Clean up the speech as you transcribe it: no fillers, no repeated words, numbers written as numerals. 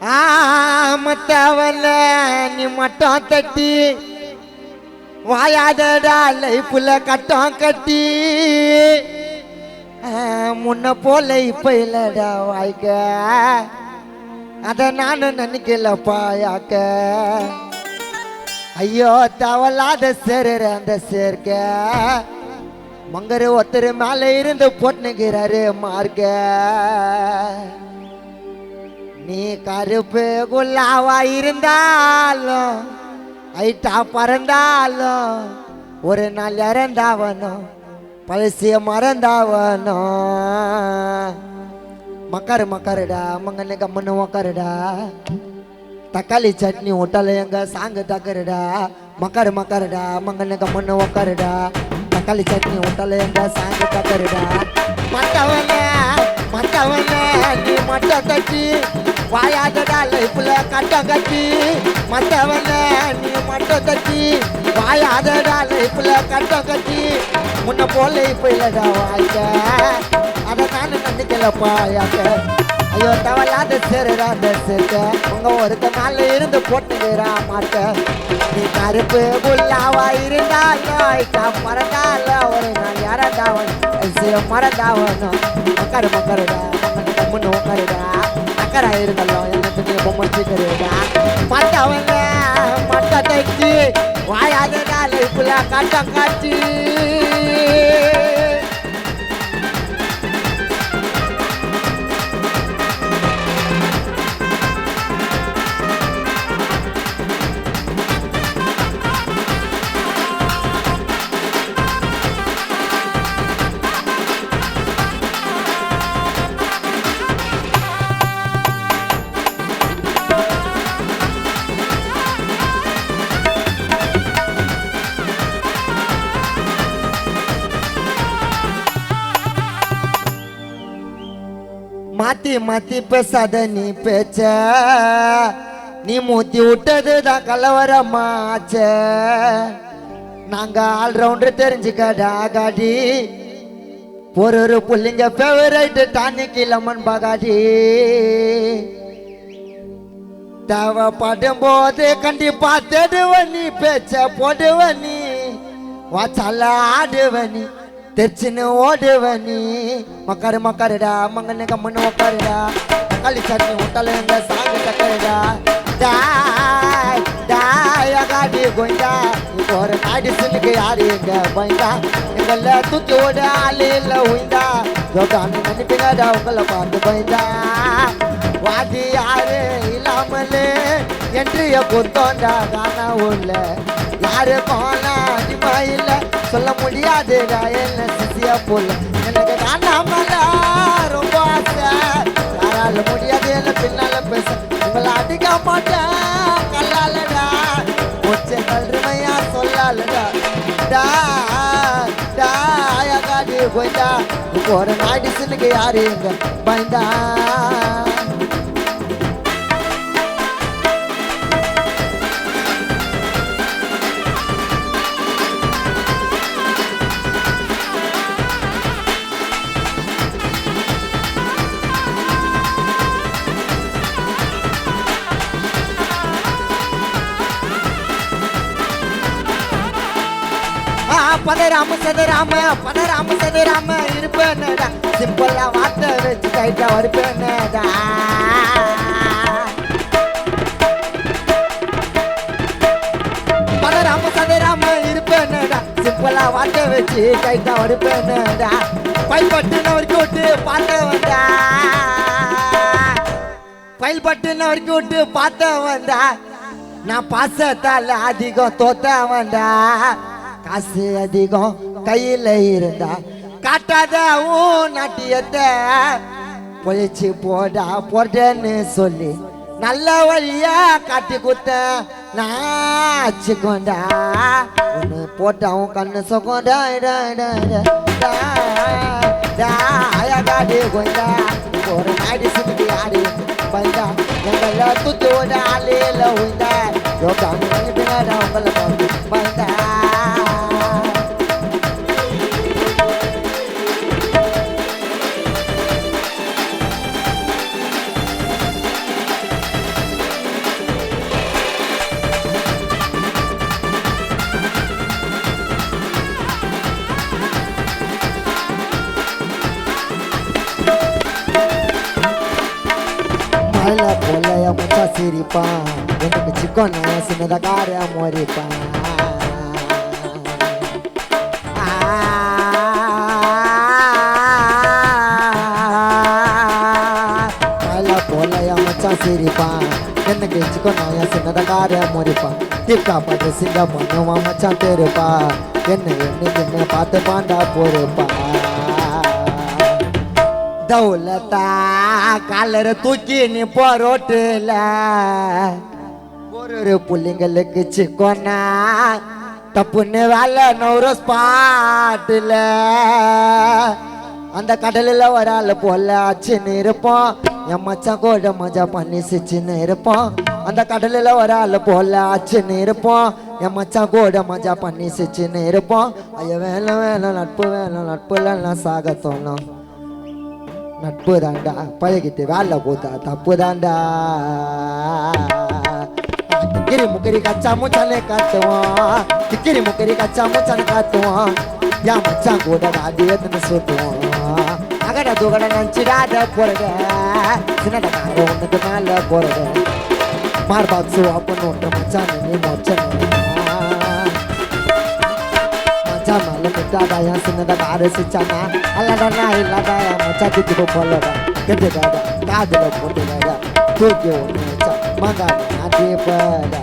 மத்தவல்ல நீ மட்டும் தட்டி வாயாதடா லைஃப்ல கட்டம் கட்டி முன்ன போல இப்ப இல்லடா வாய்க்க அத நானும் நினைக்கலப்பா யாக்க ஐயோ தவளாத சேருற அந்த சேர்க்க மங்கரு ஒருத்தர் மேல இருந்து போட்டுக்கிறாரு மார்க்க நீ கருப்பு குல்லாவா இருந்தாலும் ஐட்டா பறந்தாலும் ஒரு நாள் இறந்தாவனும் பழசிய மறந்தாவனும் மக்காரு மக்காருடா மங்கன்னு கம்மன்னு உக்காருடா தக்காளி சட்னி ஒட்டல எங்க சாங்கு டக்கருடா மக்காரு மக்காருடா மங்கன்னு கம்மன்னு உக்காருடா தக்காளி சட்னி ஒட்டல எங்க சாங்கு டக்கருடா மத்தவன மத்தவன நீ மட்டும் தட்டி வாயாதடா லைஃப்ல கட்டம் கட்டி மத்தவன நீ மட்டும் தட்டி வாயாதடா லைஃப்ல கட்டம் கட்டி முன்ன போல இப்ப இல்லடா வாய்க்க அத நானும் நினைக்கலப்பா யாக்க ஐயோ தவளாத சேருடா அந்த சேர்க்க உங்க ஒருத்த நாள்ல இருந்து போட்டுக்கிறா மார்க்க நீ கருப்பு குல்லாவா இருந்தாலும் மறந்தால ஒரு நாள் யாரதாவன் மறந்தாவனும் மக்காரு மக்காருடா முன்னு உக்காருடா அக்கறா இருந்தாலும் எனக்கு நீ பொம்மை சீக்கிரடா மத்தவங்க மட்ட தைச்சி வாயாதடா லைஃப்ல கட்டம் காட்டி மாத்தி மாத்தி பேசாத நீ பேச்ச நீ மூத்தி விட்டதுதான் கலவரமாச்ச நாங்க ஆல்ரவுண்டர் தெரிஞ்சுக்கடா காடி ஒரு புள்ளிங்க ஃபேவரைட் டானிக்கு லெமன் பகாடி தேவைப்படும் போது கண்டிப்பா தேடுவ நீ பேச்ச போடுவ நீ வாச்சால ஆடுவ நீ தெரிச்சுன்னு ஓடுவ நீ மக்காரு மக்காருடா மங்கன்னு கம்மன்னு உக்காருடா தக்காளி சட்னி விட்டால எங்க சாங்கு டக்கருடா டாய் டாய் அகாடி கோயிந்தா இப்போ ஒரு நாடிசனுக்கு யாரு எங்க பயந்தா எங்கள தூக்கி ஓட ஆளு இல்ல உயிந்தா யோகான்னு நினைப்பீங்கடா உங்களை பார்த்து பயந்தா வாதி யாரு இல்லாமலே என்று பொத்தோண்டா காணா உள்ள யாரு போனா அடிமா இல்ல சொல்ல முடியாதுடா என்ன சிசியா போல எனக்கு காணாமல ரொம்ப ஆசை யாரால முடியாது என்ன பின்னால பேச உங்களை அடிக்க மாட்டேன் கல்லாலடா ஒச்ச கல்றுமையா சொல்லாலடா டா டாயகாடி போய்டா இப்போ ஒரு நாடிசனுக்கு யாரு எங்க பயந்தா பதராம சதராம இருப்பேனடா சிம்பிளா வார்த்தை வச்சு கைட்டா வருப்பேனடா பதராம இருப்பேனடா சிம்பிளா வார்த்தை வச்சு கைட்டா வருப்பேனடா பயில் பட்டுன வரைக்கும் விட்டு பார்த்த வந்தா பயில் பட்டுன வரைக்கும் விட்டு பார்த்த வந்தா நான் பாசத்தால அதிகம் தோத்த வந்தா காசு அதிகம் கையில இருந்தா காட்டாத நாட்டியத்தை பொழிச்சு போடா போட்டேன்னு சொல்லி நல்ல வழியா காட்டி குத்த நாச்சு கொண்டா ஒன்று போட்டாவும் கண்ணு சொக்கோண்டா கொண்டா ஒரு நாடி சுத்தி ஆடி பைந்தா எங்களை தூத்தோட ஆலையில உண்டா யோகான்னு பின்னாடா உங்களை பார்த்து பைந்தா மச்சான் சிரிப்பான் எனக்கு சிக்கன சின்னத கார மோரிப்பான் போல என் மச்சான் சிரிப்பான் எனக்கு சிக்கன சின்னத கார மோரிப்பான் டிக்கா பார்த்து சிங்க பண்ணுவான் மச்சான் தெரிப்பா என்ன பார்த்து பாண்டா போருப்பா தௌலத்தா காலர தூக்கி நீ போரோட்டுல ஒரு புள்ளிங்களுக்கு சிக்கோனா தப்புன்னு வேலை நூறு ஸ்பாட்டுல அந்த கடலில் ஒரு ஆள் போல ஆச்சுன்னு இருப்போம் என் மச்சான் கூட மஜா பண்ணி சிச்சுன்னு இருப்போம் அந்த கடலில் ஒரு ஆள் போல ஆச்சுன்னு இருப்போம் என் மச்சான் கூட மஜா பண்ணி சிச்சுன்னு இருப்போம் ஐயோ வேலை நட்புல சாக தோணும் நட்பு தாண்டா பழகிட்டு வேலை போதா தப்பு தாண்டா கிரி முக்கரி கச்சா மூச்சானே காட்டுவோம் கிரி முக்கரி கச்சா மூச்சானே காட்டுவோம் என் மச்சான் கூட அது எதுன்னு சுட்டுவோம் அகட துகட நினச்சிடாத போறது சின்னட காரம் ஒன்றுக்கு மேலே போறது மார்பாக்ஸு அப்பன்னு ஒன்று மச்சான் நீ மொச்சன மச்சான் மேலே மிட்டாதாயா சின்னத கார சிச்சானா அல்லடா இல்லாதா மச்சான் திட்டு போலடா கெட்டுதாடா காதுல போட்டுதாடா தூக்கி ஒன்று மகன் அதே போடா